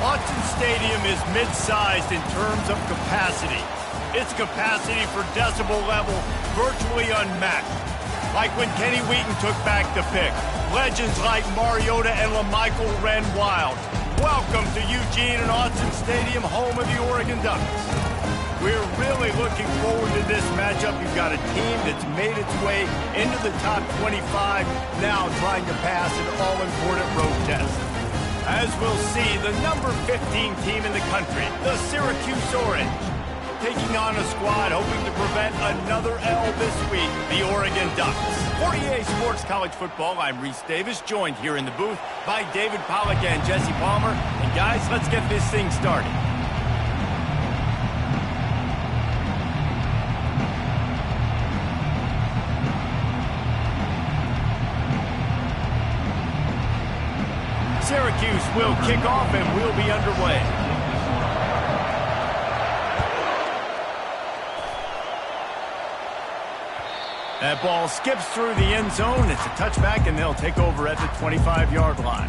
Autzen Stadium is mid-sized in terms of capacity. Its capacity for decibel level virtually unmatched. Like when Kenny Wheaton took back the pick. Legends like Mariota and LaMichael ran wild. Welcome to Eugene and Autzen Stadium, home of the Oregon Ducks. We're really looking forward to this matchup. You've got a team that's made its way into the top 25, now trying to pass an all-important road test. As we'll see, the number 15 team in the country, the Syracuse Orange, taking on a squad hoping to prevent another L this week, the Oregon Ducks. For EA Sports College Football, I'm Reese Davis, joined here in the booth by David Pollack and Jesse Palmer. And guys, let's get this thing started. Syracuse will kick off and we'll be underway. That ball skips through the end zone. It's a touchback, and they'll take over at the 25-yard line.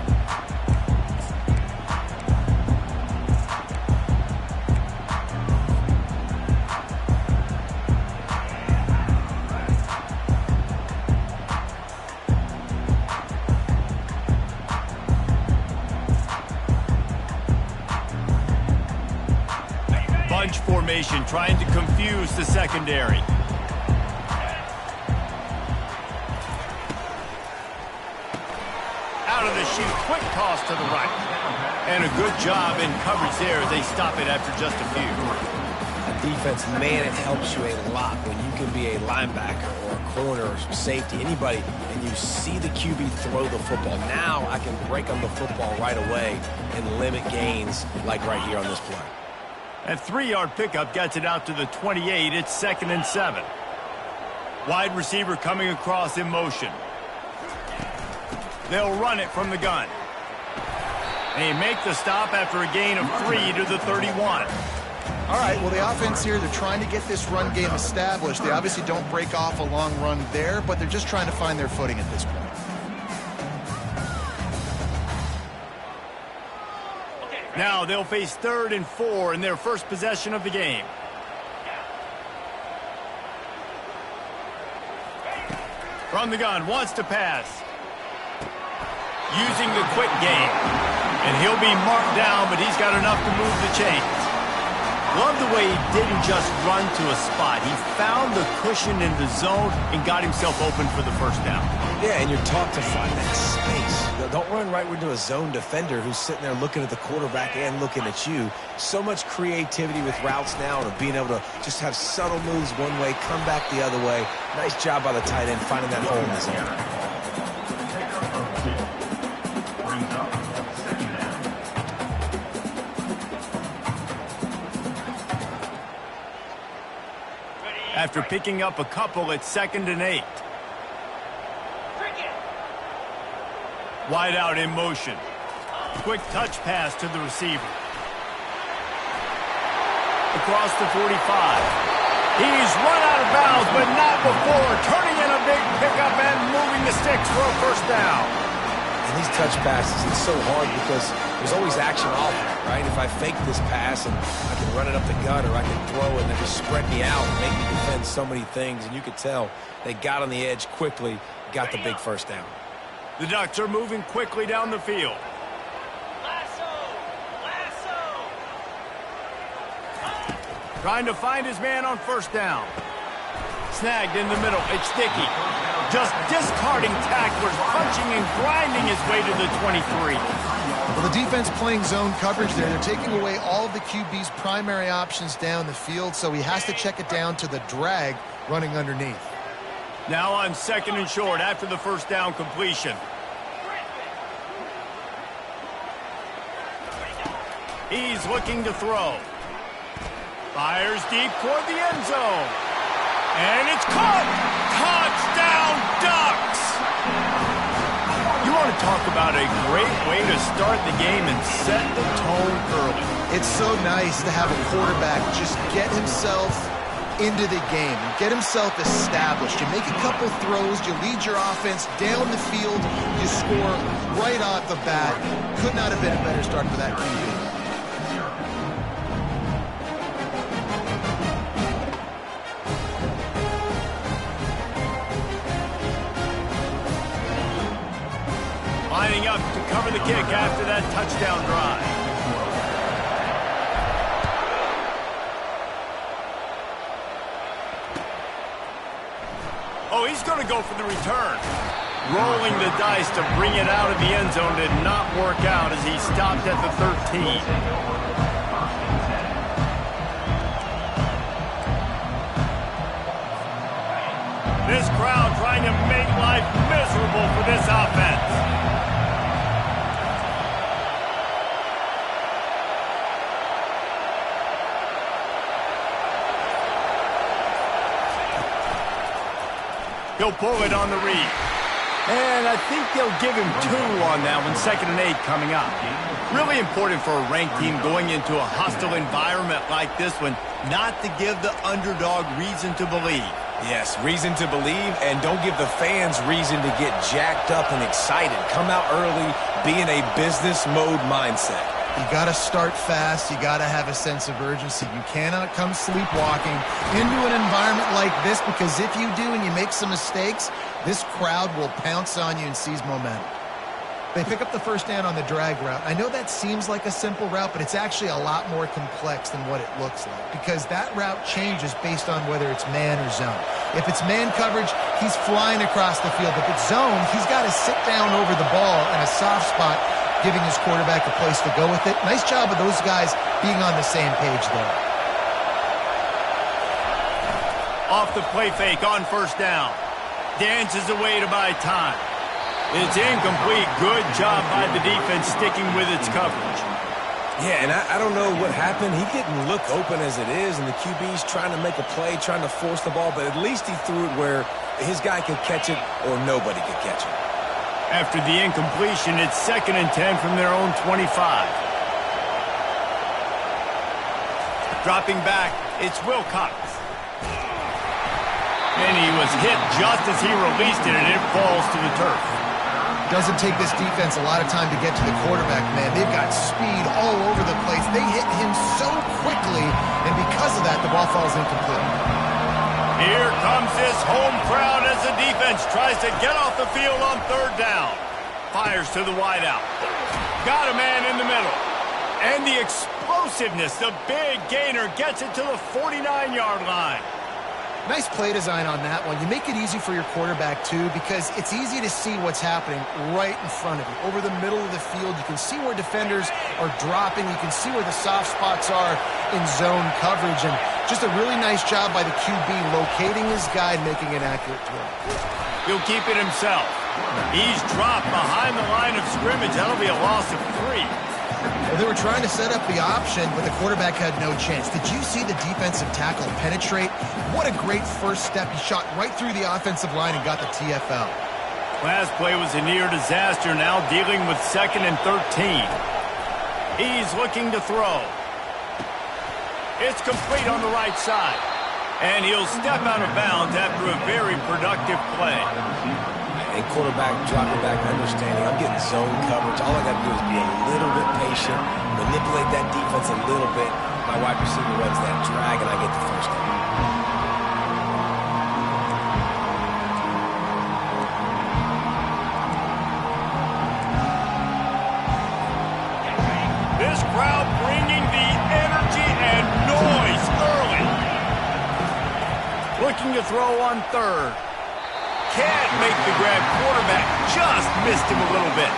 Bunch formation trying to confuse the secondary. Out of the chute, quick toss to the right. And a good job in coverage there. They stop it after just a few. Defense, man, it helps you a lot when you can be a linebacker or a corner or safety, anybody, and you see the QB throw the football. Now I can break on the football right away and limit gains like right here on this play. That 3-yard pickup gets it out to the 28. It's 2nd and 7. Wide receiver coming across in motion. They'll run it from the gun. They make the stop after a gain of 3 to the 31. All right, well, the offense here, they're trying to get this run game established. They obviously don't break off a long run there, but they're just trying to find their footing at this point. Now they'll face 3rd and 4 in their first possession of the game. From the gun, wants to pass. Using the quick game. And he'll be marked down, but he's got enough to move the chains. Love the way he didn't just run to a spot. He found the cushion in the zone and got himself open for the first down. Yeah, and you're taught to find that space. Don't run right into a zone defender who's sitting there looking at the quarterback and looking at you. So much creativity with routes now and being able to just have subtle moves one way, come back the other way. Nice job by the tight end finding that hole in the zone. After picking up a couple, it's 2nd and 8. Wide out in motion. Quick touch pass to the receiver. Across the 45. He's run out of bounds, but not before. Turning in a big pickup and moving the sticks for a first down. And these touch passes, it's so hard because there's always action off it, right? If I fake this pass and I can run it up the gut or I can throw it and they just spread me out and make me defend so many things. And you could tell they got on the edge quickly, got the big first down. The Ducks are moving quickly down the field. Trying to find his man on first down. Snagged in the middle. It's Dickey. Just discarding tacklers, punching and grinding his way to the 23. Well, the defense playing zone coverage there. They're taking away all of the QB's primary options down the field, so he has to check it down to the drag running underneath. Now on 2nd and short after the first down completion. He's looking to throw. Fires deep toward the end zone. And it's caught! Touchdown, Ducks! You want to talk about a great way to start the game and set the tone early. It's so nice to have a quarterback just get himself into the game, get himself established. You make a couple throws, you lead your offense down the field, you score right off the bat. Could not have been a better start for that QB. Lining up to cover the kick after that touchdown drive. Oh, he's going to go for the return. Rolling the dice to bring it out of the end zone did not work out as he stopped at the 13. This crowd trying to make life miserable for this offense. He'll pull it on the read. And I think they'll give him 2 on that one, 2nd and 8 coming up. Really important for a ranked team going into a hostile environment like this one, not to give the underdog reason to believe. Yes, reason to believe, and don't give the fans reason to get jacked up and excited. Come out early, be in a business mode mindset. You got to start fast. You got to have a sense of urgency. You cannot come sleepwalking into an environment like this, because if you do and you make some mistakes, this crowd will pounce on you and seize momentum. They pick up the first down on the drag route. I know that seems like a simple route, but it's actually a lot more complex than what it looks like, because that route changes based on whether it's man or zone. If it's man coverage, he's flying across the field. If it's zone, he's got to sit down over the ball in a soft spot, giving his quarterback a place to go with it. Nice job of those guys being on the same page there. Off the play fake on first down. Dances away to buy time. It's incomplete. Good job by the defense sticking with its coverage. Yeah, and I don't know what happened. He didn't look open as it is, and the QB's trying to make a play, trying to force the ball, but at least he threw it where his guy could catch it or nobody could catch it. After the incompletion, it's 2nd and 10 from their own 25. Dropping back, it's Wilcox. And he was hit just as he released it, and it falls to the turf. Doesn't take this defense a lot of time to get to the quarterback, man. They've got speed all over the place. They hit him so quickly, and because of that, the ball falls incomplete. Here comes this home crowd as the defense tries to get off the field on 3rd down. Fires to the wideout. Got a man in the middle. And the explosiveness, the big gainer, gets it to the 49-yard line. Nice play design on that one. You make it easy for your quarterback, too, because it's easy to see what's happening right in front of you. Over the middle of the field, you can see where defenders are dropping. You can see where the soft spots are in zone coverage. And just a really nice job by the QB locating his guy and making an accurate throw. He'll keep it himself. He's dropped behind the line of scrimmage. That'll be a loss of 3. Well, they were trying to set up the option, but the quarterback had no chance. Did you see the defensive tackle penetrate? What a great first step. He shot right through the offensive line and got the TFL. Last play was a near disaster, now dealing with 2nd and 13. He's looking to throw. It's complete on the right side. And he'll step out of bounds after a very productive play. And quarterback dropping back, understanding I'm getting zone coverage. All I got to do is be a little bit patient, manipulate that defense a little bit. My wide receiver runs that drag, and I get the first down. This crowd bringing the energy and noise early. Looking to throw on 3rd. Can't make the grab. Quarterback just missed him a little bit.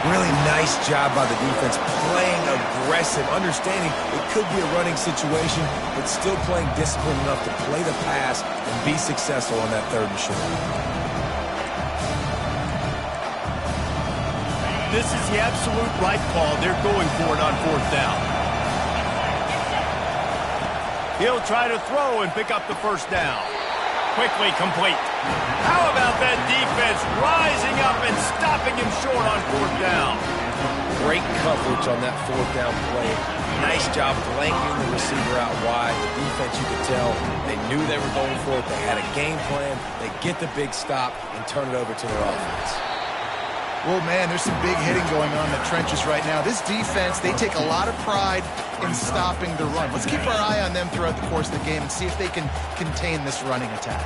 Really nice job by the defense, playing aggressive, understanding it could be a running situation, but still playing disciplined enough to play the pass and be successful on that 3rd and short. This is the absolute right call. They're going for it on 4th down. He'll try to throw and pick up the first down. Quickly complete. How about that defense rising up and stopping him short on 4th down? Great coverage on that 4th down play. Nice job blanketing the receiver out wide. The defense, you could tell, they knew they were going for it. They had a game plan. They get the big stop and turn it over to their offense. Well, man, there's some big hitting going on in the trenches right now. This defense, they take a lot of pride in stopping the run. Let's keep our eye on them throughout the course of the game and see if they can contain this running attack.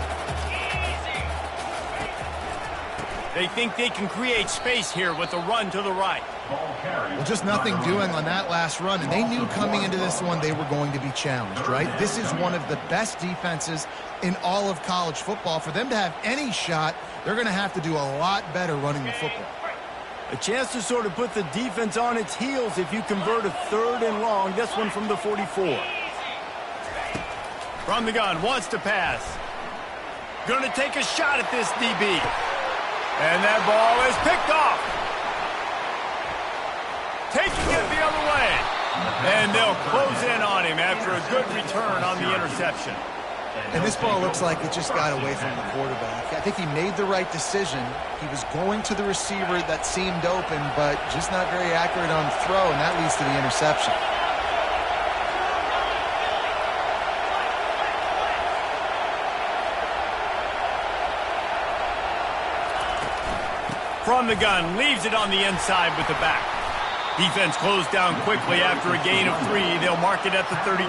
They think they can create space here with a run to the right. Well, just nothing doing on that last run, and they knew coming into this one they were going to be challenged, right? This is one of the best defenses in all of college football. For them to have any shot, they're going to have to do a lot better running the football. A chance to sort of put the defense on its heels if you convert a 3rd and long. This one from the 44. From the gun, wants to pass. Going to take a shot at this DB. And that ball is picked off. Taking it the other way. And they'll close in on him after a good return on the interception. And this ball looks like it just got away from the quarterback. I think he made the right decision. He was going to the receiver that seemed open, but just not very accurate on the throw, and that leads to the interception. From the gun, leaves it on the inside with the back. Defense closed down quickly after a gain of 3. They'll mark it at the 32.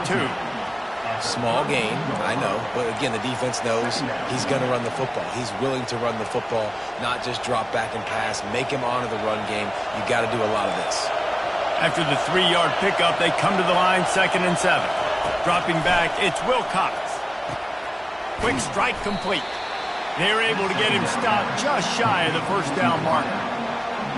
Small gain, I know, but again, the defense knows he's going to run the football. He's willing to run the football, not just drop back and pass, make him honor the run game. You got to do a lot of this. After the 3-yard pickup, they come to the line, 2nd and 7. Dropping back, it's Wilcox. Quick strike complete. They're able to get him stopped just shy of the 1st down marker.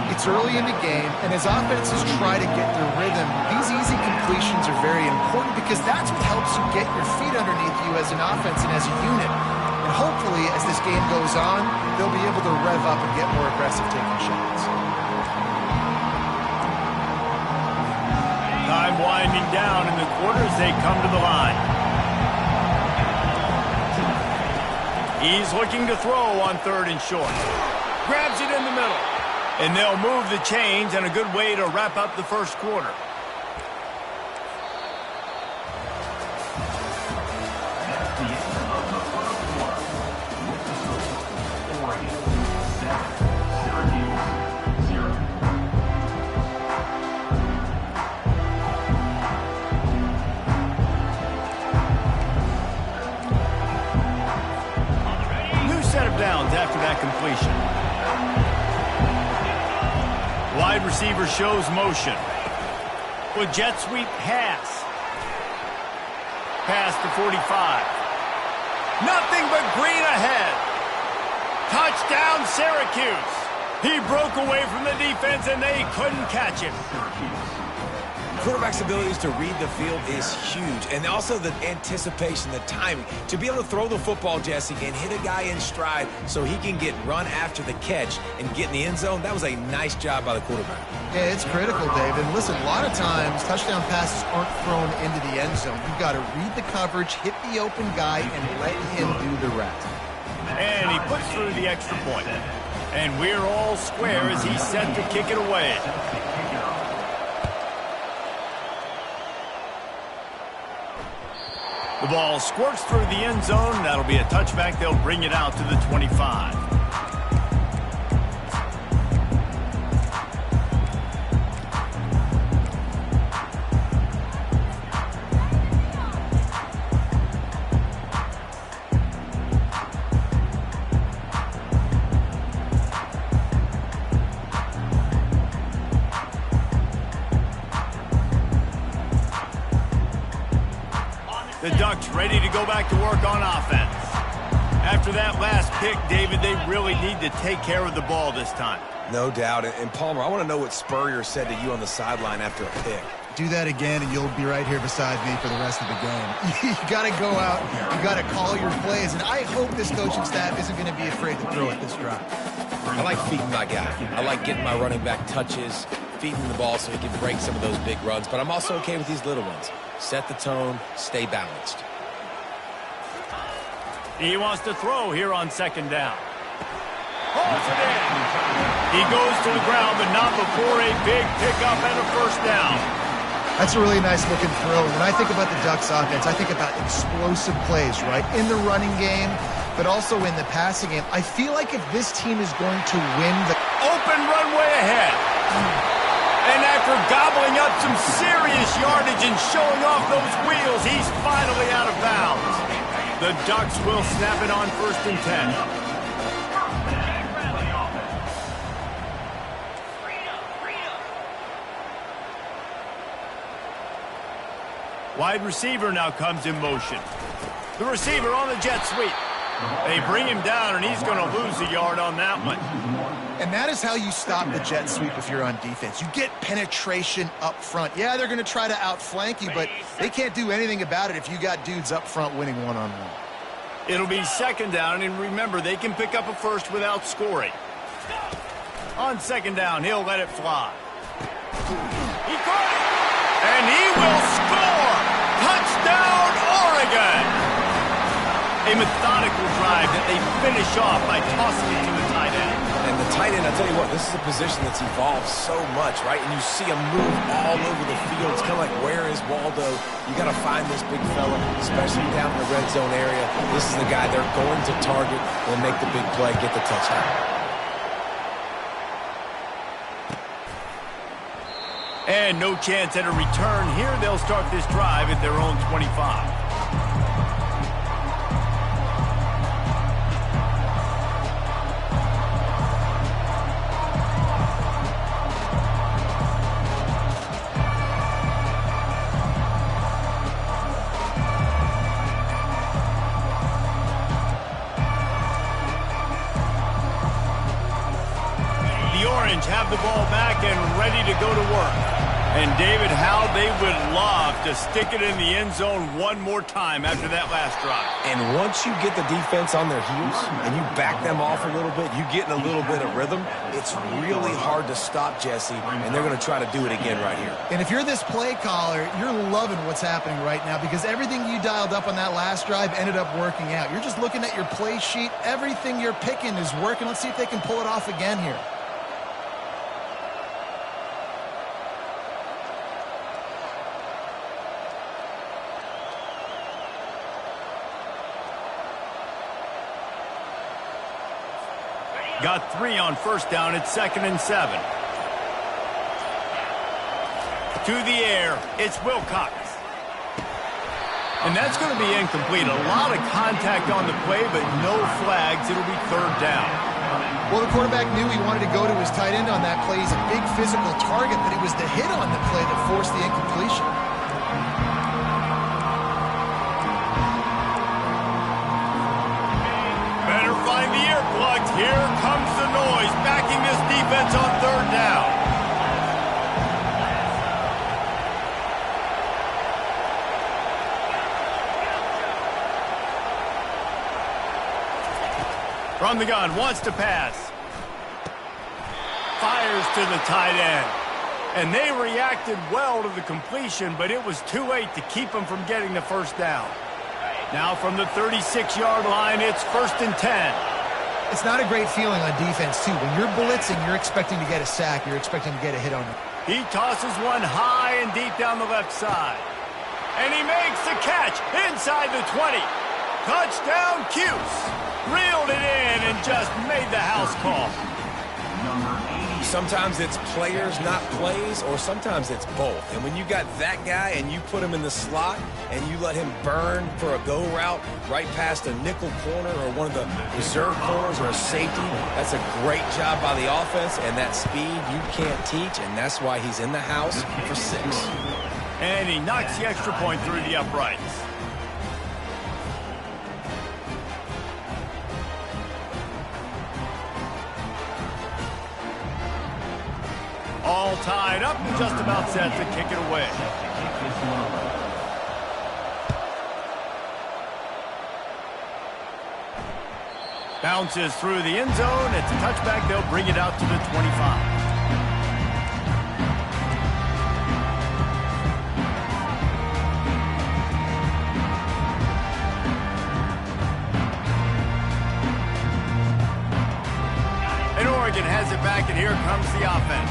It's early in the game, and as offenses try to get their rhythm, these easy completions are very important because that's what helps you get your feet underneath you as an offense and as a unit. And hopefully, as this game goes on, they'll be able to rev up and get more aggressive taking shots. Time winding down in the quarter as they come to the line. He's looking to throw on 3rd and short. Grabs it in the middle. And they'll move the chains, and a good way to wrap up the 1st quarter. New set of downs after that completion. Wide receiver shows motion. With jet sweep pass. Pass to 45. Nothing but green ahead. Touchdown, Syracuse. He broke away from the defense and they couldn't catch him. Quarterback's abilities to read the field is huge, and also the anticipation, the timing. To be able to throw the football, Jesse, and hit a guy in stride so he can get run after the catch and get in the end zone, that was a nice job by the quarterback. Yeah, it's critical, David. Listen, a lot of times touchdown passes aren't thrown into the end zone. You've got to read the coverage, hit the open guy, and let him do the rest. And he puts through the extra point. And we're all square as he's set to kick it away. The ball squirts through the end zone. That'll be a touchback. They'll bring it out to the 25. The Ducks ready to go back to work on offense. After that last pick, David, they really need to take care of the ball this time. No doubt. And Palmer, I want to know what Spurrier said to you on the sideline after a pick. Do that again, and you'll be right here beside me for the rest of the game. You got to go out. You got to call your plays, and I hope this coaching staff isn't going to be afraid to throw at this drive. I like feeding my guy. I like getting my running back touches, feeding the ball so he can break some of those big runs, but I'm also okay with these little ones. Set the tone, stay balanced. He wants to throw here on 2nd down. Holds it in. He goes to the ground, but not before a big pickup and a 1st down. That's a really nice looking throw. When I think about the Ducks offense, I think about explosive plays, right? In the running game, but also in the passing game. I feel like if this team is going to win the open runway ahead. And after gobbling up some serious yardage and showing off those wheels, he's finally out of bounds. The Ducks will snap it on 1st and 10. Wide receiver now comes in motion. The receiver on the jet sweep. They bring him down, and he's going to lose a yard on that one. And that is how you stop the jet sweep if you're on defense. You get penetration up front. Yeah, they're going to try to outflank you, but they can't do anything about it if you got dudes up front winning one-on-one. It'll be second down, and remember, they can pick up a first without scoring. On second down, he'll let it fly. He caught it! And he will score! Touchdown, Oregon! A methodical drive that they finish off by tossing it to the tight end. And the tight end, I'll tell you what, this is a position that's evolved so much, right? And you see him move all over the field. It's kind of like, where is Waldo? You got to find this big fella, especially down in the red zone area. This is the guy they're going to target and make the big play, get the touchdown. And no chance at a return here. They'll start this drive at their own 25. Have the ball back and ready to go to work. And David, how they would love to stick it in the end zone one more time after that last drive. And once you get the defense on their heels and you back them off a little bit, you get in a little bit of rhythm, it's really hard to stop Jesse, and they're going to try to do it again right here. And if you're this play caller, you're loving what's happening right now because everything you dialed up on that last drive ended up working out. You're just looking at your play sheet. Everything you're picking is working. Let's see if they can pull it off again here. Got 3 on first down. It's 2nd and 7. To the air. It's Wilcox. And that's going to be incomplete. A lot of contact on the play, but no flags. It'll be 3rd down. Well, the quarterback knew he wanted to go to his tight end on that play. He's a big physical target, but it was the hit on the play that forced the incompletion. Find the earplugs. Here comes the noise, backing this defense on 3rd down. From the gun, wants to pass. Fires to the tight end. And they reacted well to the completion, but it was too late to keep them from getting the first down. Now from the 36-yard line, it's 1st and 10. It's not a great feeling on defense, too. When you're blitzing, you're expecting to get a sack. You're expecting to get a hit on it. He tosses one high and deep down the left side. And he makes the catch inside the 20. Touchdown, Cuse. Reeled it in and just made the house call. Sometimes it's players, not plays, or sometimes it's both. And when you got that guy and you put him in the slot and you let him burn for a go route right past a nickel corner or one of the reserve corners or a safety, that's a great job by the offense, and that speed you can't teach, and that's why he's in the house for 6. And he knocks the extra point through the uprights. All tied up and just about set to kick it away. Bounces through the end zone. It's a touchback. They'll bring it out to the 25. And Oregon has it back, and here comes the offense.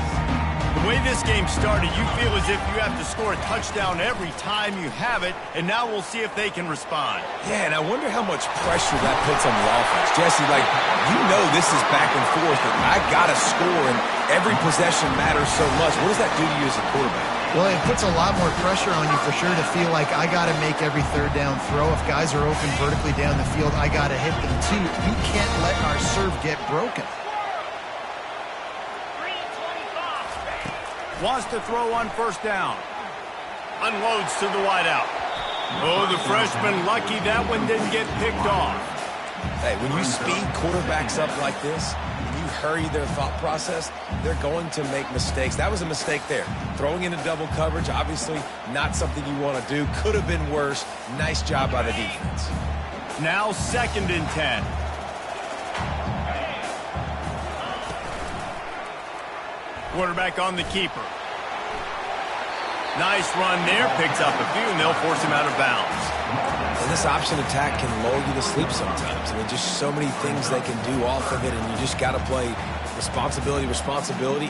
The way this game started, you feel as if you have to score a touchdown every time you have it, and now we'll see if they can respond. Yeah, and I wonder how much pressure that puts on the offense. Jesse, like, you know this is back and forth, and I got to score, and every possession matters so much. What does that do to you as a quarterback? Well, it puts a lot more pressure on you for sure to feel like I got to make every 3rd down throw. If guys are open vertically down the field, I got to hit them too. You can't let our serve get broken. Wants to throw on first down. Unloads to the wideout. Oh, the freshman lucky that one didn't get picked off. Hey, when you speed quarterbacks up like this, when you hurry their thought process, they're going to make mistakes. That was a mistake there. Throwing into double coverage, obviously not something you want to do. Could have been worse. Nice job by the defense. Now 2nd and 10. Quarterback on the keeper. Nice run there. Picks up a few, and they'll force him out of bounds. And this option attack can lull you to sleep sometimes. I mean, just so many things they can do off of it, and you just got to play responsibility,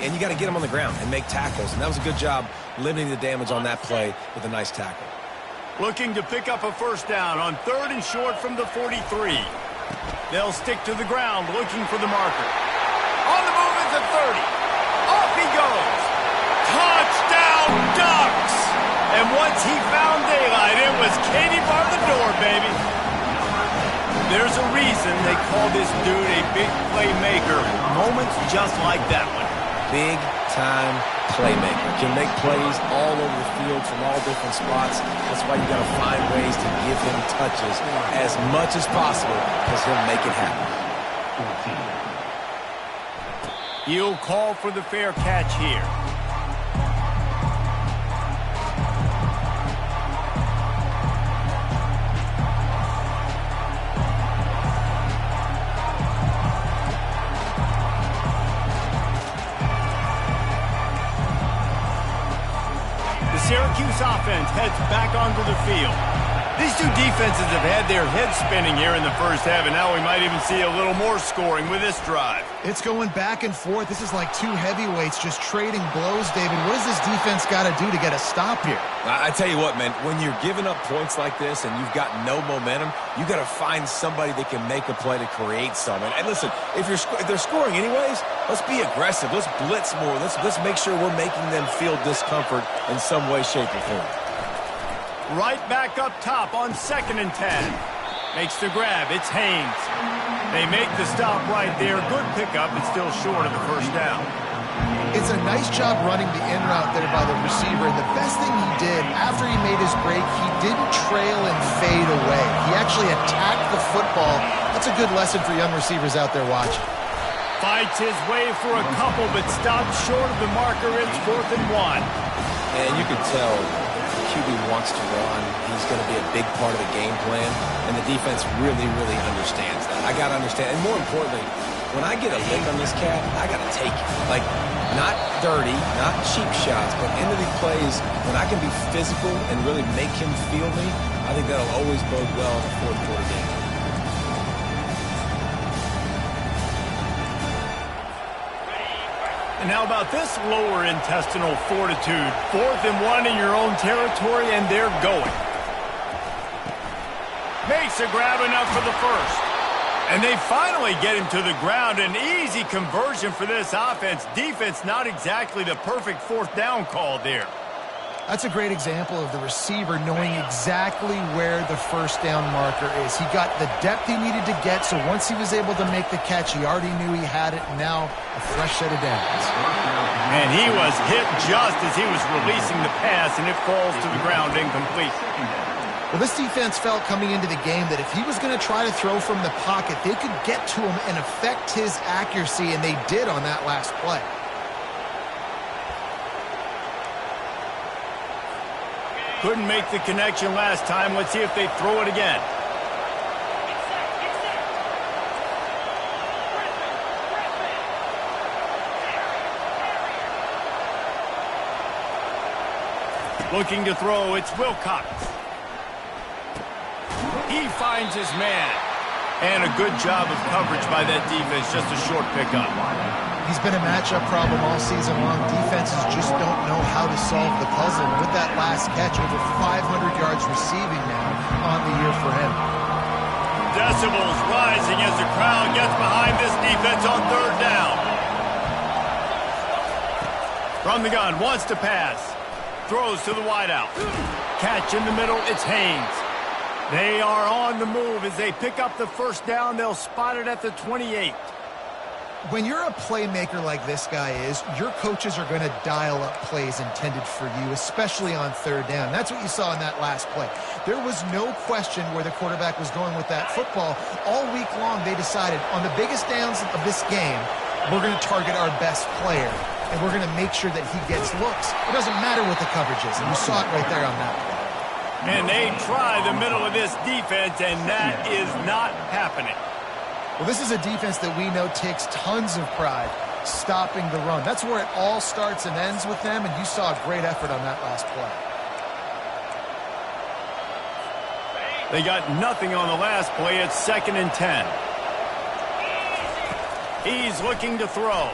and you got to get them on the ground and make tackles. And that was a good job limiting the damage on that play with a nice tackle. Looking to pick up a first down on 3rd and short from the 43. They'll stick to the ground looking for the marker. On the move is the 30. Off he goes. Touchdown Ducks! And once he found daylight, it was Katie bar the door, baby. There's a reason they call this dude a big playmaker. Moments just like that one. Big-time playmaker. Can make plays all over the field from all different spots. That's why you got to find ways to give him touches as much as possible because he'll make it happen. He'll call for the fair catch here. Syracuse offense heads back onto the field. These two defenses have had their heads spinning here in the first half, and now we might even see a little more scoring with this drive. It's going back and forth. This is like two heavyweights just trading blows, David. What does this defense got to do to get a stop here? I tell you what, man, when you're giving up points like this and you've got no momentum, you got to find somebody that can make a play to create some. And listen, if they're scoring anyways, let's be aggressive. Let's blitz more. Let's make sure we're making them feel discomfort in some way, shape, or form. Right back up top on 2nd and 10. Makes the grab. It's Haynes. They make the stop right there. Good pickup, but still short of the first down. It's a nice job running the in route there by the receiver. And the best thing he did after he made his break, he didn't trail and fade away. He actually attacked the football. That's a good lesson for young receivers out there watching. Fights his way for a couple, but stops short of the marker. It's 4th and 1. And you can tell QB wants to run. He's going to be a big part of the game plan, and the defense really, really understands that. I got to understand, and more importantly, when I get a lick on this cat, I got to take it. Like, not dirty, not cheap shots, but into the plays when I can be physical and really make him feel me, I think that'll always bode well in the fourth quarter game. And how about this lower intestinal fortitude? 4th and 1 in your own territory, and they're going. Makes a grab enough for the first. And they finally get him to the ground. An easy conversion for this offense. Defense, not exactly the perfect 4th down call there. That's a great example of the receiver knowing exactly where the first down marker is. He got the depth he needed to get, so once he was able to make the catch, he already knew he had it, and now a fresh set of downs. And he was hit just as he was releasing the pass, and it falls to the ground incomplete. Well, this defense felt coming into the game that if he was going to try to throw from the pocket, they could get to him and affect his accuracy, and they did on that last play. Couldn't make the connection last time. Let's see if they throw it again. Looking to throw, it's Wilcox. He finds his man. And a good job of coverage by that defense, just a short pickup. He's been a matchup problem all season long. Defenses just don't know how to solve the puzzle. And with that last catch, over 500 yards receiving now on the year for him. Decibels rising as the crowd gets behind this defense on 3rd down. From the gun, wants to pass. Throws to the wideout. Catch in the middle, it's Haynes. They are on the move as they pick up the first down. They'll spot it at the 28. When you're a playmaker like this guy is, your coaches are going to dial up plays intended for you, especially on third down. That's what you saw in that last play. There was no question where the quarterback was going with that football. All week long, they decided on the biggest downs of this game, we're going to target our best player, and we're going to make sure that he gets looks. It doesn't matter what the coverage is, and you saw it right there on that play. And they try the middle of this defense, and that is not happening. Well, this is a defense that we know takes tons of pride stopping the run. That's where it all starts and ends with them, and you saw a great effort on that last play. They got nothing on the last play. It's 2nd and 10. He's looking to throw.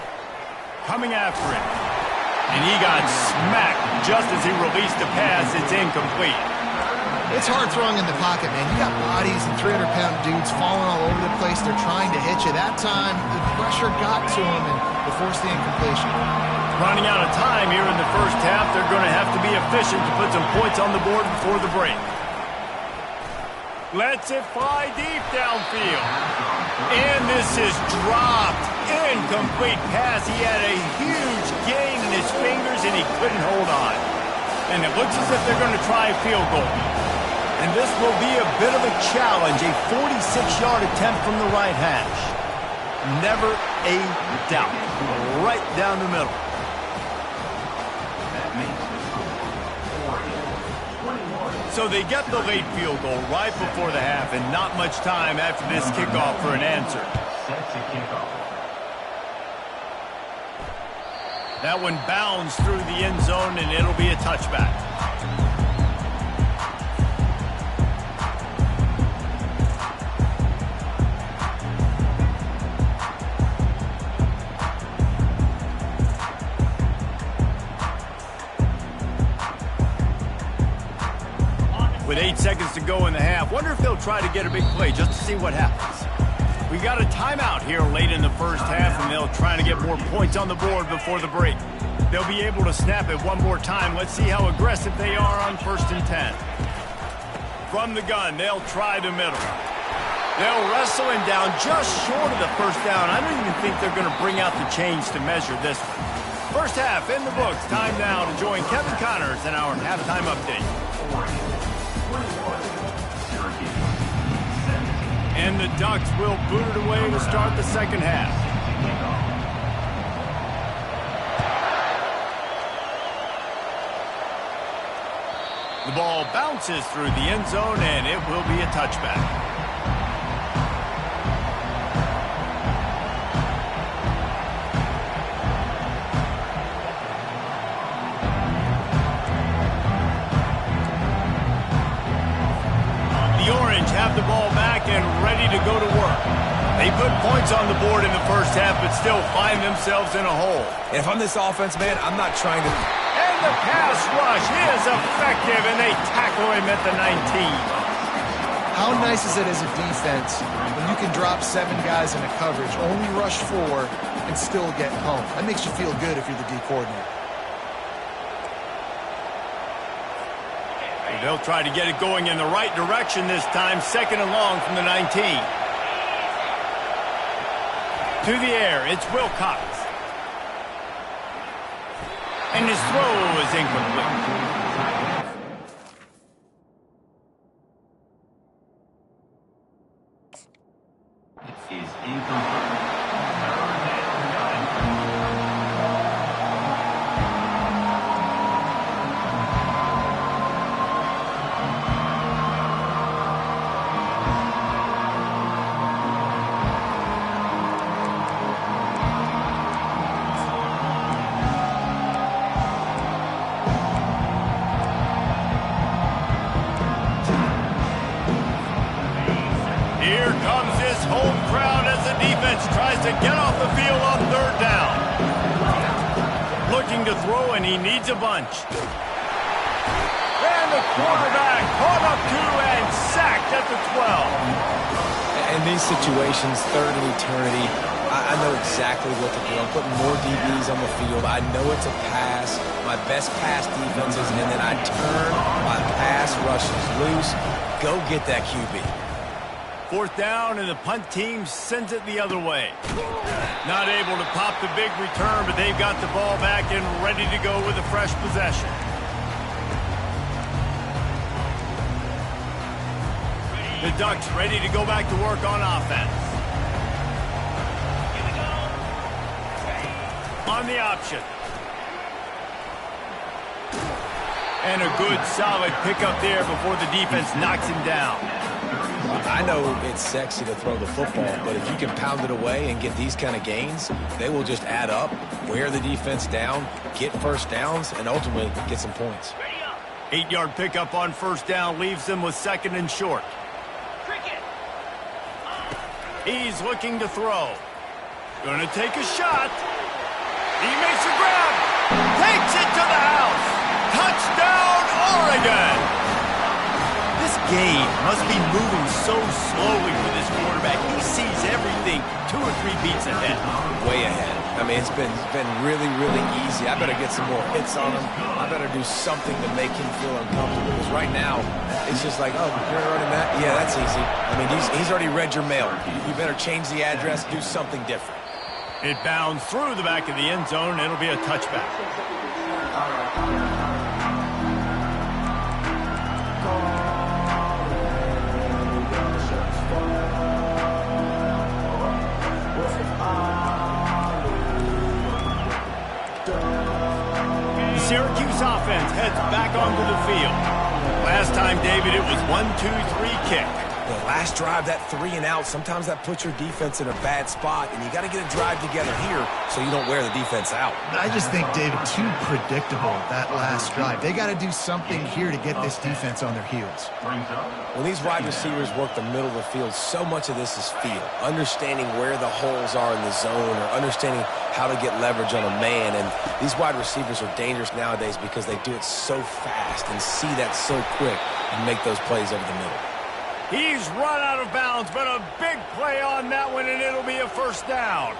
Coming after it. And he got smacked just as he released the pass. It's incomplete. It's hard throwing in the pocket, man. You got bodies and 300-pound dudes falling all over the place. They're trying to hit you. That time, the pressure got to him, and they forced the incompletion. Running out of time here in the first half. They're going to have to be efficient to put some points on the board before the break. Lets it fly deep downfield. And this is dropped. Incomplete pass. He had a huge gain in his fingers, and he couldn't hold on. And it looks as if they're going to try a field goal. And this will be a bit of a challenge, a 46-yard attempt from the right hash. Never a doubt. Right down the middle. So they get the late field goal right before the half, and not much time after this kickoff for an answer. That one bounds through the end zone, and it'll be a touchback. With 8 seconds to go in the half, wonder if they'll try to get a big play just to see what happens. We got a timeout here late in the first half, and they'll try to get more points on the board before the break. They'll be able to snap it one more time. Let's see how aggressive they are on 1st and 10. From the gun, they'll try the middle. They'll wrestle him down just short of the first down. I don't even think they're going to bring out the chains to measure this one. First half in the books. Time now to join Kevin Connors in our halftime update. And the Ducks will boot it away to start the second half. The ball bounces through the end zone, and it will be a touchback. Have the ball back and ready to go to work. They put points on the board in the first half, but still find themselves in a hole. And if I'm this offense, man, I'm not trying to... And the pass rush is effective, and they tackle him at the 19. How nice is it as a defense when you can drop 7 guys in a coverage, only rush 4, and still get home? That makes you feel good if you're the D coordinator. They'll try to get it going in the right direction this time. 2nd and long from the 19. To the air, it's Wilcox. And his throw is incomplete. It is incomplete. Tries to get off the field on 3rd down. Looking to throw, and he needs a bunch. And the quarterback caught up to and sacked at the 12. In these situations, 3rd and eternity, I know exactly what to do. I'm putting more DBs on the field. I know it's a pass, my best pass defenses, and then I turn my pass rushes loose. Go get that QB. 4th down, and the punt team sends it the other way. Not able to pop the big return, but they've got the ball back and ready to go with a fresh possession. The Ducks ready to go back to work on offense. On the option. And a good, solid pickup there before the defense knocks him down. I know it's sexy to throw the football, but if you can pound it away and get these kind of gains, they will just add up, wear the defense down, get first downs, and ultimately get some points. 8-yard pickup on 1st down leaves them with 2nd and short. He's looking to throw. Gonna take a shot. He makes a grab. Takes it to the house. Touchdown, Oregon! This game must be moving so slowly for this quarterback. He sees everything 2 or 3 beats ahead. Way ahead. I mean, it's been really, really easy. I better get some more hits on him. I better do something to make him feel uncomfortable. Because right now, it's just like, oh, you're running that? Yeah, that's easy. I mean, he's already read your mail. You better change the address, do something different. It bounds through the back of the end zone. It'll be a touchback. The Syracuse offense heads back onto the field. Last time, David, it was 1-2-3 kick. The last drive, that 3 and out, sometimes that puts your defense in a bad spot, and you got to get a drive together here so you don't wear the defense out. I just think, David, too predictable, that last drive. They got to do something here to get this defense on their heels. When these wide receivers work the middle of the field, so much of this is feel. Understanding where the holes are in the zone or understanding how to get leverage on a man. And these wide receivers are dangerous nowadays because they do it so fast and see that so quick and make those plays over the middle. He's run out of bounds, but a big play on that one, and it'll be a 1st down.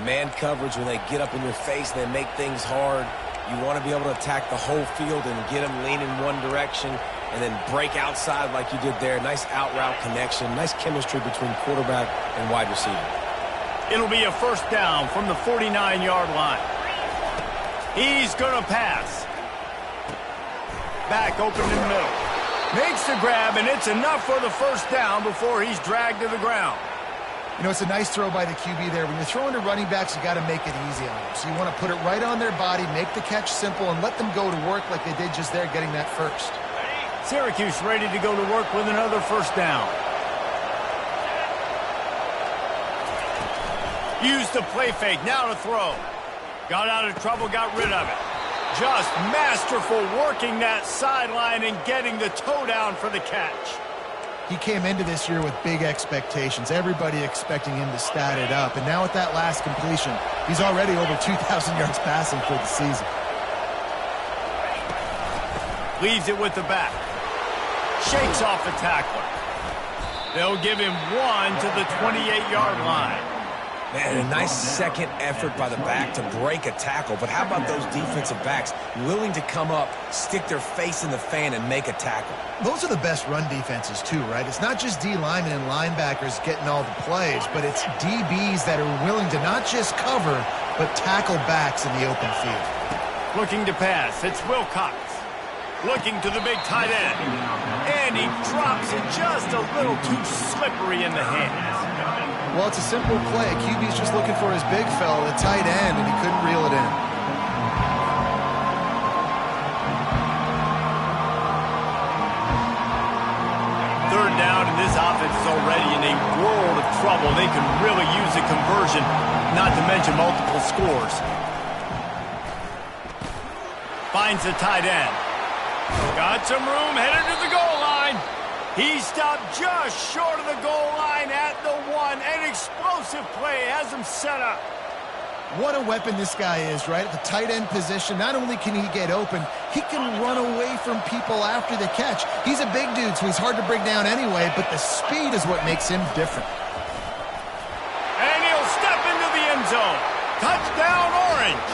Man coverage, when they get up in your face and they make things hard, you want to be able to attack the whole field and get them leaning one direction and then break outside like you did there. Nice out-route connection, nice chemistry between quarterback and wide receiver. It'll be a 1st down from the 49-yard line. He's going to pass. Back open in the middle. Makes the grab, and it's enough for the 1st down before he's dragged to the ground. You know, it's a nice throw by the QB there. When you're throwing to running backs, you got to make it easy on them. So you want to put it right on their body, make the catch simple, and let them go to work like they did just there, getting that 1st. Syracuse ready to go to work with another 1st down. Used the play fake, now to throw. Got out of trouble, got rid of it. Just masterful working that sideline and getting the toe down for the catch. He came into this year with big expectations. Everybody expecting him to stat it up. And now with that last completion, he's already over 2,000 yards passing for the season. Leaves it with the back. Shakes off the tackler. They'll give him 1 to the 28-yard line. Man, a nice second effort by the back to break a tackle. But how about those defensive backs willing to come up, stick their face in the fan, and make a tackle? Those are the best run defenses, too, right? It's not just D linemen and linebackers getting all the plays, but it's DBs that are willing to not just cover, but tackle backs in the open field. Looking to pass. It's Wilcox. Looking to the big tight end. And he drops it just a little too slippery in the hands. Well, it's a simple play. QB's just looking for his big fella, the tight end, and he couldn't reel it in. Third down, and this offense is already in a world of trouble. They can really use a conversion, not to mention multiple scores. Finds the tight end. Got some room, headed to the goal line. He stopped just short of the goal line at the 1. An explosive play has him set up. What a weapon this guy is, right? At the tight end position, not only can he get open, he can run away from people after the catch. He's a big dude, so he's hard to bring down anyway, but the speed is what makes him different. And he'll step into the end zone. Touchdown, Orange.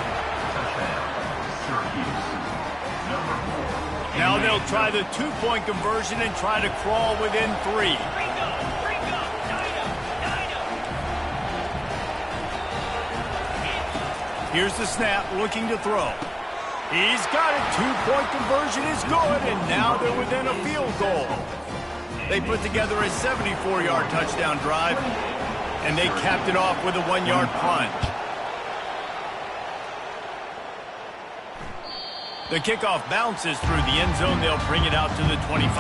Now they'll try the 2-point conversion and try to crawl within 3. Here's the snap, looking to throw. He's got it. 2-point conversion is good, and now they're within a field goal. They put together a 74-yard touchdown drive, and they capped it off with a 1-yard plunge. The kickoff bounces through the end zone. They'll bring it out to the 25.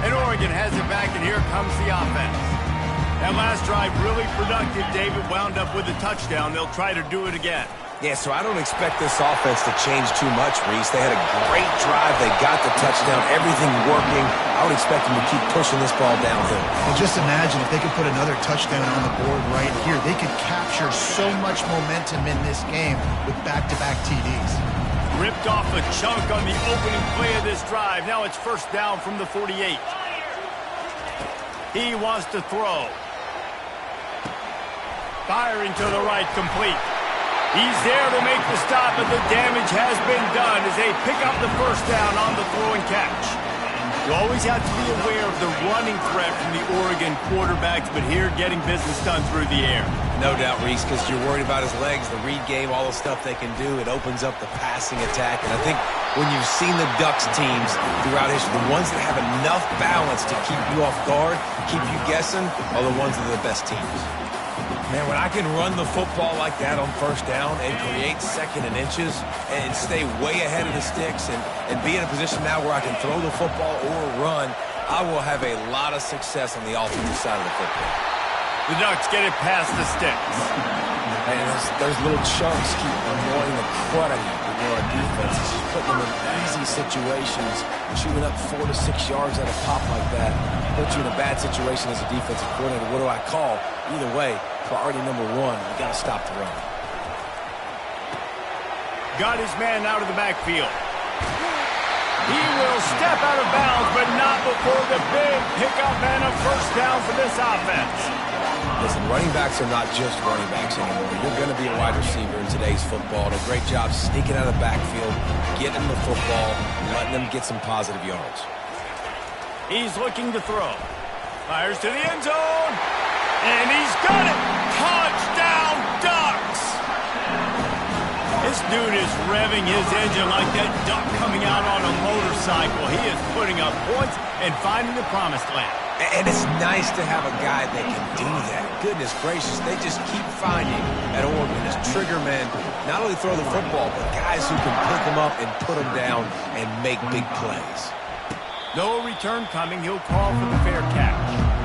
And Oregon has it back, and here comes the offense. That last drive really productive. David wound up with a touchdown. They'll try to do it again. Yeah, so I don't expect this offense to change too much, Reese. They had a great drive. They got the touchdown. Everything working. I would expect them to keep pushing this ball downhill. Well, just imagine if they could put another touchdown on the board right here. They could capture so much momentum in this game with back-to-back TDs. Ripped off a chunk on the opening play of this drive. Now it's first down from the 48. He wants to throw. Firing to the right, complete. He's there to make the stop, but the damage has been done as they pick up the first down on the throw and catch. You always have to be aware of the running threat from the Oregon quarterbacks, but here getting business done through the air. No doubt, Reese, because you're worried about his legs, the read game, all the stuff they can do. It opens up the passing attack. And I think when you've seen the Ducks teams throughout history, the ones that have enough balance to keep you off guard, keep you guessing, are the ones that are the best teams. Man, when I can run the football like that on first down and create second and inches and stay way ahead of the sticks and be in a position now where I can throw the football or run, I will have a lot of success on the offensive side of the football. The Ducks get it past the sticks. And those little chunks keep annoying the crud out of you. Our defense is just putting them in easy situations, shooting up 4 to 6 yards at a pop like that. Put you in a bad situation as a defensive coordinator. What do I call? Either way, priority number one, we got to stop the run. Got his man out of the backfield. He will step out of bounds, but not before the big pickup and a first down for this offense. Listen, running backs are not just running backs anymore. You're going to be a wide receiver in today's football. And a great job sneaking out of the backfield, getting the football, and letting them get some positive yards. He's looking to throw. Fires to the end zone. And he's got it. Touchdown, Ducks. This dude is revving his engine like that duck coming out on a motorcycle. He is putting up points and finding the promised land. And it's nice to have a guy that can do that. Goodness gracious, they just keep finding at Oregon as trigger men, not only throw the football, but guys who can pick them up and put them down and make big plays. No return coming. He'll call for the fair catch.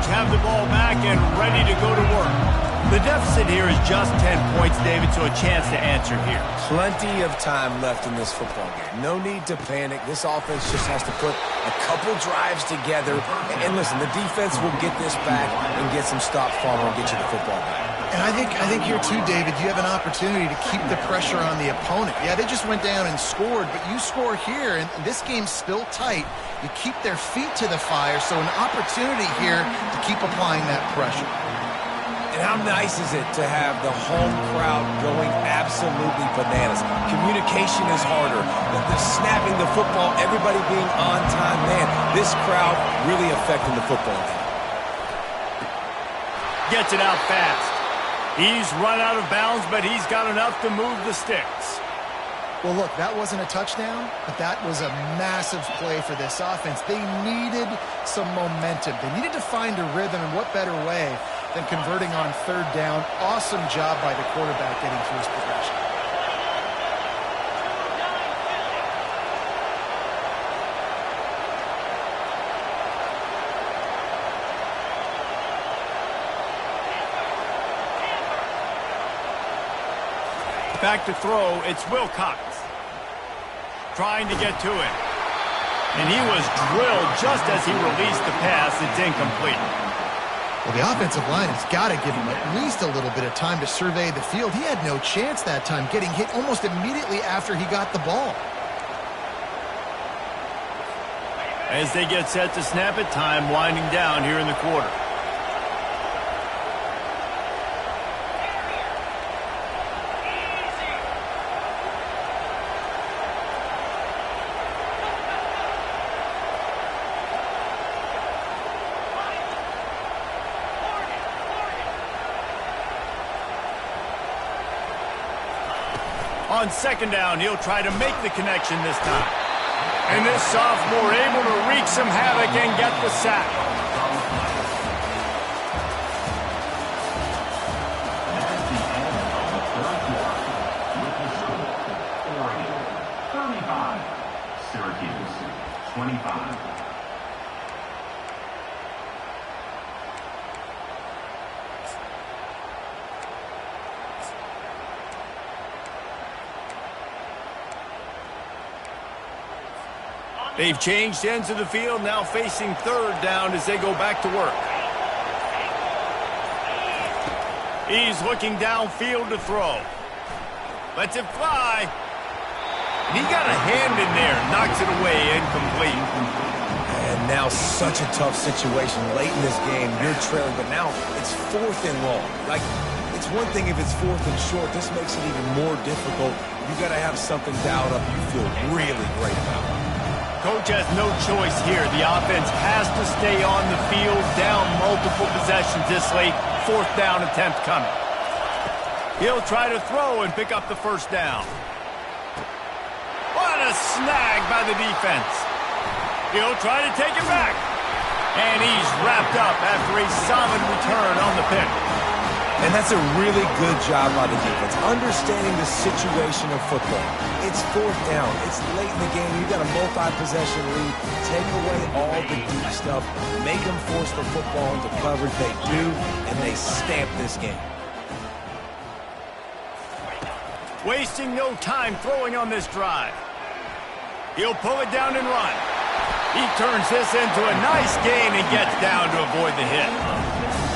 Have the ball back and ready to go to work. The deficit here is just 10 points, David, so a chance to answer here. Plenty of time left in this football game. No need to panic. This offense just has to put a couple drives together. And listen, the defense will get this back and get some stops following and get you the football back. And I think here too, David, you have an opportunity to keep the pressure on the opponent. Yeah, they just went down and scored, but you score here, and this game's still tight. You keep their feet to the fire, so an opportunity here to keep applying that pressure. And how nice is it to have the home crowd going absolutely bananas? Communication is harder. The snapping the football, everybody being on time. Man, this crowd really affecting the football game. Gets it out fast. He's run out of bounds, but he's got enough to move the sticks. Well, look, that wasn't a touchdown, but that was a massive play for this offense. They needed some momentum. They needed to find a rhythm, and what better way than converting on third down. Awesome job by the quarterback getting through his progression. Back to throw, it's Wilcox. Trying to get to it. And he was drilled just as he released the pass. It's incomplete. Well, the offensive line has got to give him at least a little bit of time to survey the field. He had no chance that time, getting hit almost immediately after he got the ball. As they get set to snap it, time winding down here in the quarter. On second down, he'll try to make the connection this time. And this sophomore able to wreak some havoc and get the sack. That's the end of the third quarter with the score, Oregon 35, Syracuse 25. They've changed ends of the field, now facing third down as they go back to work. He's looking downfield to throw. Lets it fly. And he got a hand in there, knocks it away, incomplete. And now such a tough situation late in this game. You're trailing, but now it's 4th and long. Like, it's one thing if it's 4th and short. This makes it even more difficult. You got to have something dialed up you feel really great about. Coach has no choice here. The offense has to stay on the field, down multiple possessions this late. 4th down attempt coming. He'll try to throw and pick up the first down. What a snag by the defense. He'll try to take it back. And he's wrapped up after a solid return on the pick. And that's a really good job by the defense, understanding the situation of football. It's 4th down. It's late in the game. You got a multi-possession lead. Take away all the deep stuff. Make them force the football into coverage. They do, and they stamp this game. Wasting no time throwing on this drive. He'll pull it down and run. He turns this into a nice gain and gets down to avoid the hit.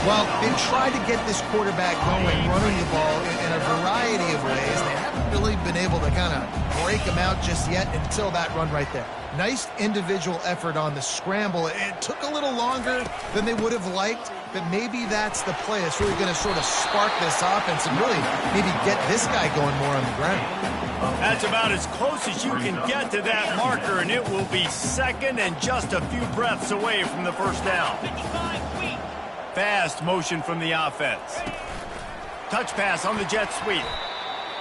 Well, they've tried to get this quarterback going, running the ball in a variety of ways. They haven't really been able to kind of break him out just yet until that run right there. Nice individual effort on the scramble. It took a little longer than they would have liked, but maybe that's the play. It's really going to sort of spark this offense and really maybe get this guy going more on the ground. That's about as close as you can get to that marker, and it will be second and just a few breaths away from the first down. Fast motion from the offense. Touch pass on the jet sweep.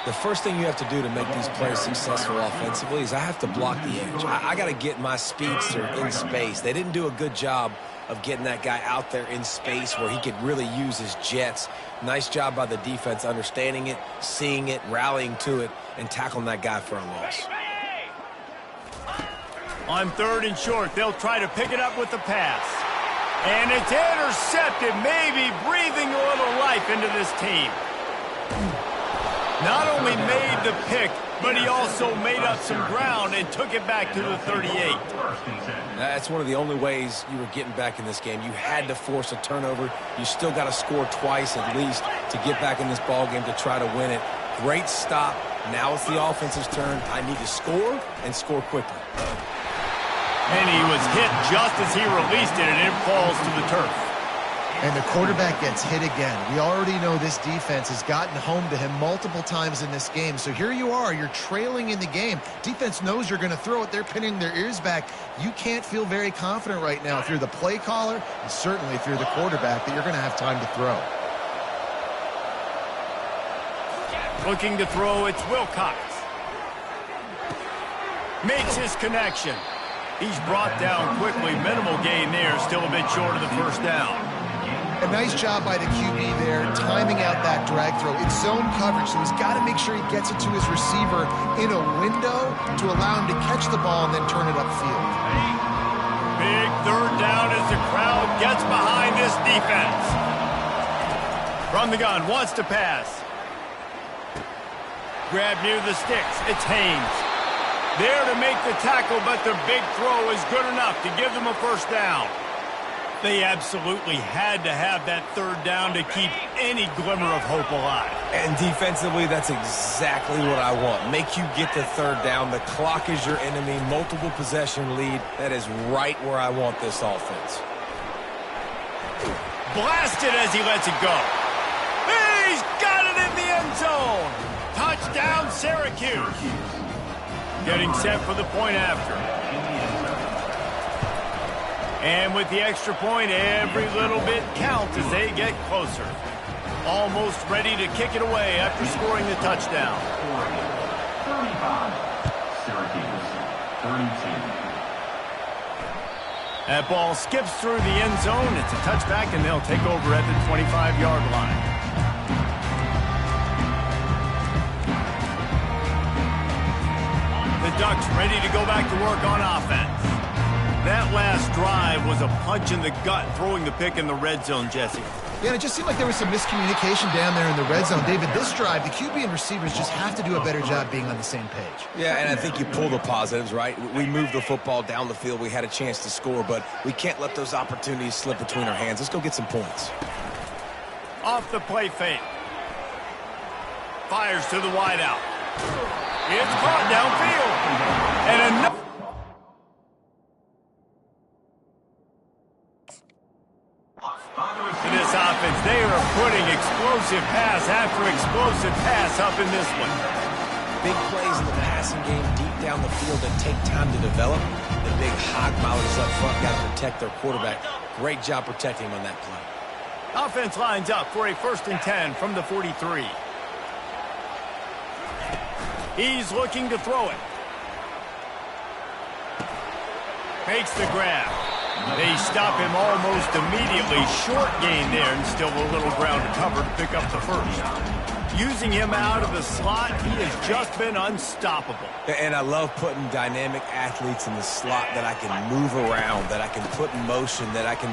The first thing you have to do to make these players successful offensively is I have to block the edge. I got to get my speedster in space. They didn't do a good job of getting that guy out there in space where he could really use his jets. Nice job by the defense understanding it, seeing it, rallying to it, and tackling that guy for a loss. On 3rd and short, they'll try to pick it up with the pass. And it's intercepted, maybe breathing a little life into this team. Not only made the pick, but he also made up some ground and took it back to the 38. That's one of the only ways you were getting back in this game. You had to force a turnover. You still got to score twice at least to get back in this ball game to try to win it. Great stop. Now it's the offense's turn. I need to score and score quickly. And he was hit just as he released it, and it falls to the turf. And the quarterback gets hit again. We already know this defense has gotten home to him multiple times in this game. So here you are. You're trailing in the game. Defense knows you're going to throw it. They're pinning their ears back. You can't feel very confident right now if you're the play caller, and certainly if you're the quarterback, that you're going to have time to throw. Looking to throw, it's Wilcox. Makes his connection. He's brought down quickly. Minimal gain there. Still a bit short of the first down. A nice job by the QB there, timing out that drag throw. It's zone coverage, so he's got to make sure he gets it to his receiver in a window to allow him to catch the ball and then turn it upfield. Big 3rd down as the crowd gets behind this defense. From the gun, wants to pass. Grab near the sticks. It's Haynes. There to make the tackle, but their big throw is good enough to give them a first down. They absolutely had to have that third down to keep any glimmer of hope alive. And defensively, that's exactly what I want. Make you get the third down. The clock is your enemy. Multiple possession lead. That is right where I want this offense. Blasted as he lets it go. He's got it in the end zone. Touchdown, Syracuse. Getting set for the point after. And with the extra point, every little bit counts as they get closer. Almost ready to kick it away after scoring the touchdown. 35. Syracuse, 32. That ball skips through the end zone. It's a touchback, and they'll take over at the 25-yard line. The Ducks ready to go back to work on offense. That last drive was a punch in the gut, throwing the pick in the red zone, Jesse. Yeah, and it just seemed like there was some miscommunication down there in the red zone. David, this drive, the QB and receivers just have to do a better job being on the same page. Yeah, and I think you pull the positives, right? We moved the football down the field. We had a chance to score, but we can't let those opportunities slip between our hands. Let's go get some points. Off the play fake. Fires to the wideout. It's caught downfield. And another. To this offense, they are putting explosive pass after explosive pass up in this one. Big plays in the passing game deep down the field that take time to develop. The big hog mollers up front got to protect their quarterback. Great job protecting him on that play. Offense lines up for a 1st and 10 from the 43. He's looking to throw it. Makes the grab. They stop him almost immediately. Short gain there, and still a little ground to cover to pick up the first. Using him out of the slot, he has just been unstoppable. And I love putting dynamic athletes in the slot that I can move around, that I can put in motion, that I can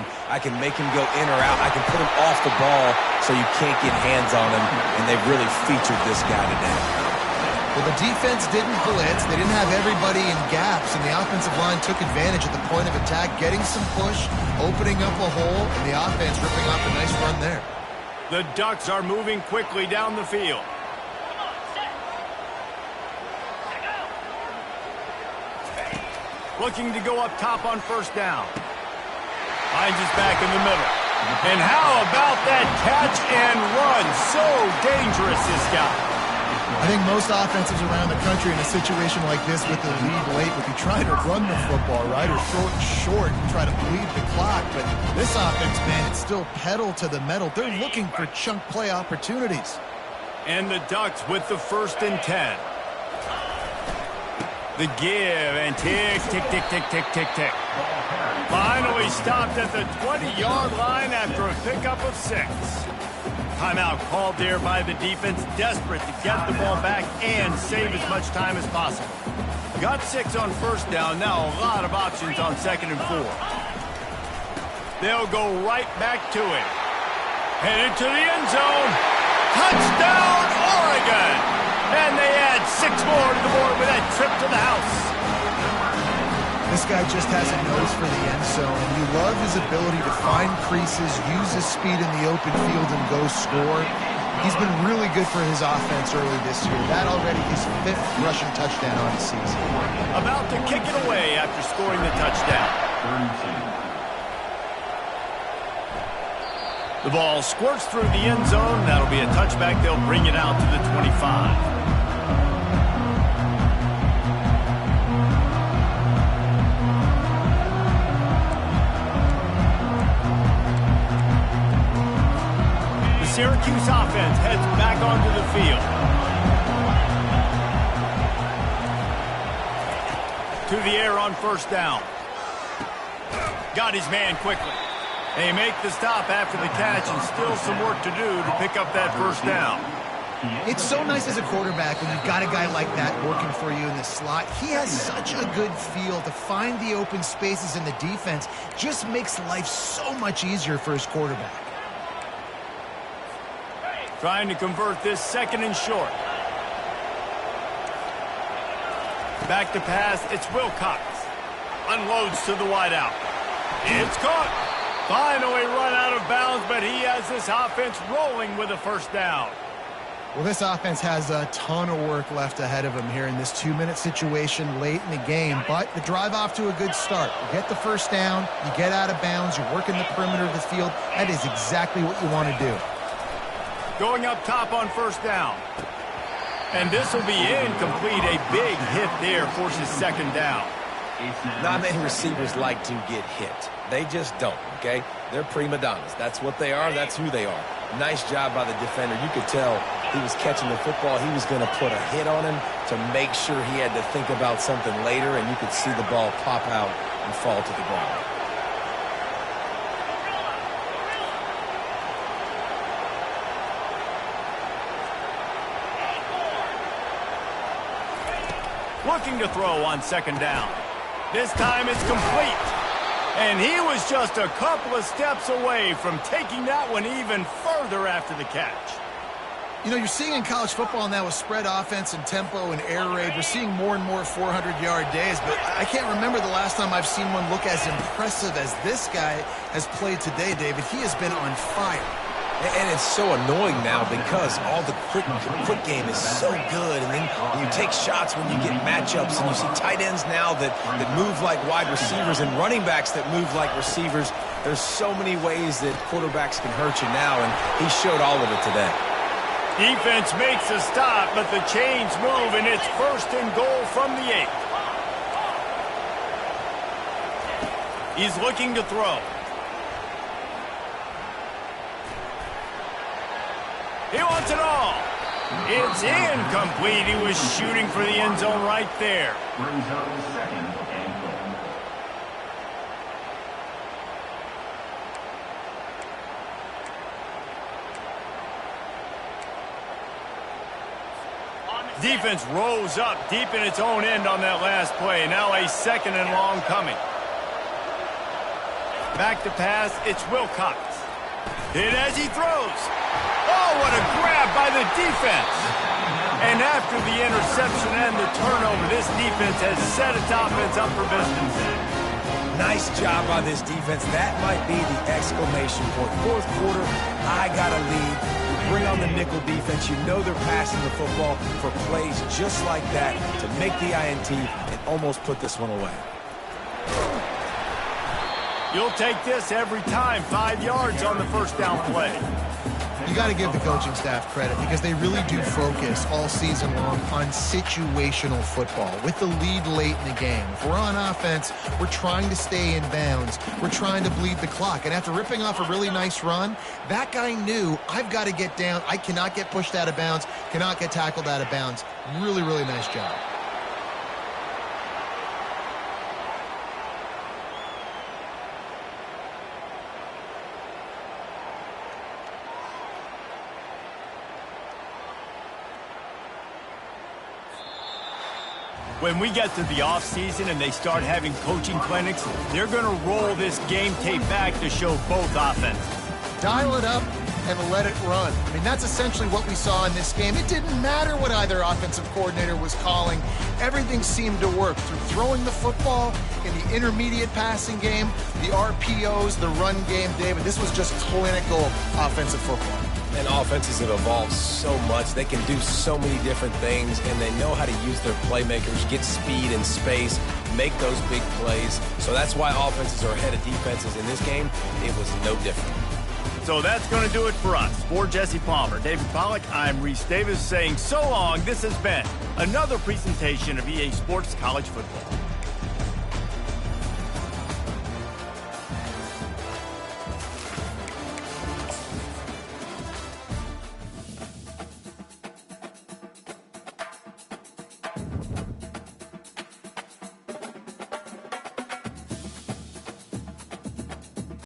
make him go in or out. I can put him off the ball so you can't get hands on him, and they've really featured this guy today. Well, the defense didn't blitz. They didn't have everybody in gaps, and the offensive line took advantage at the point of attack, getting some push, opening up a hole, and the offense ripping off a nice run there. The Ducks are moving quickly down the field. Looking to go up top on 1st down. Finds his back in the middle. And how about that catch and run? So dangerous, this guy. I think most offenses around the country in a situation like this with the lead late would be trying to run the football, right, or throw it short and try to bleed the clock. But this offense, man, it's still pedal to the metal. They're looking for chunk play opportunities. And the Ducks with the 1st and 10. The give and tick, tick, tick, tick, tick, tick, tick. Finally stopped at the 20-yard line after a pickup of 6. Timeout called there by the defense, desperate to get the ball back and save as much time as possible. Got 6 on 1st down, now a lot of options on 2nd and 4. They'll go right back to it. Headed to the end zone. Touchdown, Oregon! And they add 6 more to the board with that trip to the house. This guy just has a nose for the end zone, and you love his ability to find creases, use his speed in the open field, and go score. He's been really good for his offense early this year. That already his 5th rushing touchdown on the season. About to kick it away after scoring the touchdown. 32. The ball squirts through the end zone. That'll be a touchback. They'll bring it out to the 25. Syracuse offense heads back onto the field. To the air on 1st down. Got his man quickly. They make the stop after the catch, and still some work to do to pick up that 1st down. It's so nice as a quarterback when you've got a guy like that working for you in the slot. He has such a good feel to find the open spaces in the defense. Just makes life so much easier for his quarterback. Trying to convert this 2nd and short. Back to pass, it's Wilcox. Unloads to the wideout. It's caught. Finally run out of bounds, but he has this offense rolling with a first down. Well, this offense has a ton of work left ahead of them here in this 2-minute situation late in the game, but the drive off to a good start. You get the first down, you get out of bounds, you're working the perimeter of the field. That is exactly what you want to do. Going up top on first down. And this will be incomplete. A big hit there forces second down. Not many receivers like to get hit. They just don't, okay? They're prima donnas. That's what they are. That's who they are. Nice job by the defender. You could tell he was catching the football. He was going to put a hit on him to make sure he had to think about something later, and you could see the ball pop out and fall to the ground. Looking to throw on second down. This time it's complete. And he was just a couple of steps away from taking that one even further after the catch. You know, you're seeing in college football now with spread offense and tempo and air raid, we're seeing more and more 400-yard days, but I can't remember the last time I've seen one look as impressive as this guy has played today, David. He has been on fire. And it's so annoying now because all the quick game is so good, and then you take shots when you get matchups, and you see tight ends now that move like wide receivers and running backs that move like receivers. There's so many ways that quarterbacks can hurt you now, and he showed all of it today. Defense makes a stop, but the chains move, and it's first and goal from the 8. He's looking to throw. He wants it all. It's incomplete. He was shooting for the end zone right there. Brings up second and goal. Defense rose up deep in its own end on that last play. Now a second and long coming. Back to pass. It's Wilcox. Hit as he throws. Oh, what a grab by the defense. And after the interception and the turnover, this defense has set its offense up for business. Nice job by this defense. That might be the exclamation point. Fourth quarter, I got a lead. You bring on the nickel defense. You know they're passing the football for plays just like that to make the INT and almost put this one away. You'll take this every time. 5 yards on the first down play. You got to give the coaching staff credit because they really do focus all season long on situational football with the lead late in the game. If we're on offense, we're trying to stay in bounds. We're trying to bleed the clock. And after ripping off a really nice run, that guy knew, I've got to get down. I cannot get pushed out of bounds, cannot get tackled out of bounds. Really, really nice job. When we get to the offseason and they start having coaching clinics, they're going to roll this game tape back to show both offenses. Dial it up and let it run. I mean, that's essentially what we saw in this game. It didn't matter what either offensive coordinator was calling. Everything seemed to work through throwing the football in the intermediate passing game, the RPOs, the run game, David. This was just clinical offensive football. And offenses have evolved so much. They can do so many different things, and they know how to use their playmakers, get speed and space, make those big plays. So that's why offenses are ahead of defenses in this game. It was no different. So that's going to do it for us. For Jesse Palmer, David Pollack, I'm Reese Davis saying so long. This has been another presentation of EA Sports College Football.